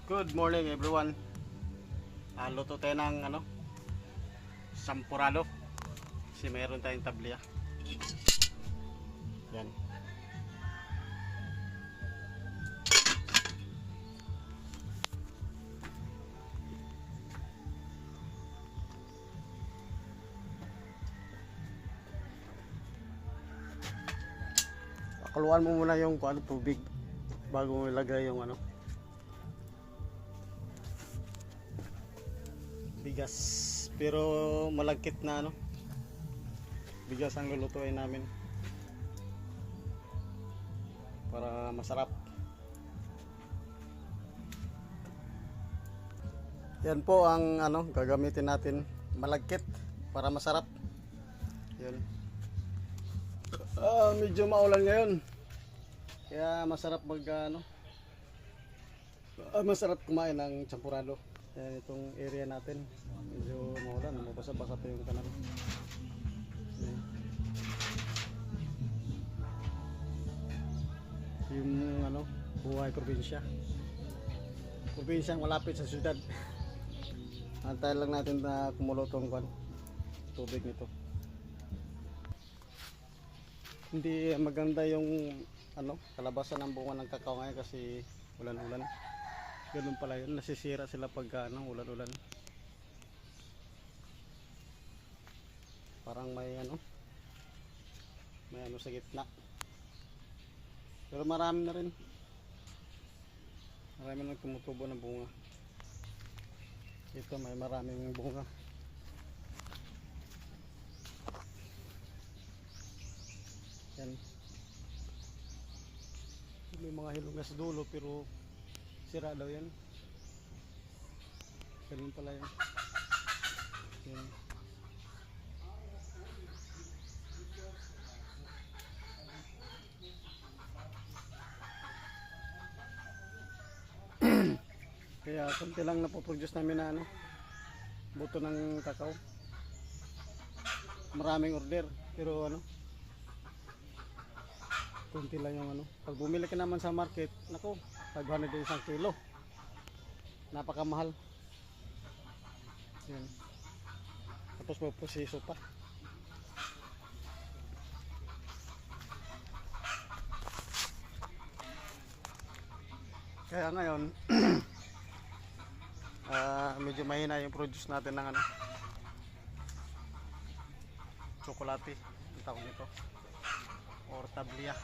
Good morning everyone. Luto tayo ng sampurado. Kasi mayroon tayong tabliya. Yan. Pakuluan mo muna yung tubig bago mo ilagay yung bigas, pero malagkit na bigas ang lulutuin namin para masarap. Yan po ang gagamitin natin, malagkit para masarap. Yun. Medyo maulan ngayon, kaya masarap masarap kumain ng champurado. Yan, itong area natin medyo maulan, mabasa-basa pa yung kanal. Yung buhay probinsyang malapit sa syudad. Antayin lang natin na kumulo tong tubig nito. Hindi maganda yung kalabasan ng bunga ng kakao ngayon kasi ulan-ulan. Ganun pala yun, nasisira sila pag ulan-ulan. Parang may sa gitna. Pero marami na rin. Marami nang tumutubo ng bunga. Ito may maraming bunga. Yan. May mga hilong na sa dulo pero sira daw yan. Ganun pala yan. Yan. Kaya konti lang napoproduce namin na buto ng kakao. Maraming order pero konti lang yung pag bumili ka naman sa market, nako, 500 din isang kilo. Napakamahal. Yan. Tapos maproseso pa. Kaya ngayon medyo mahina yung produce natin ng tsokolate, ang tawag nito, or tabliya.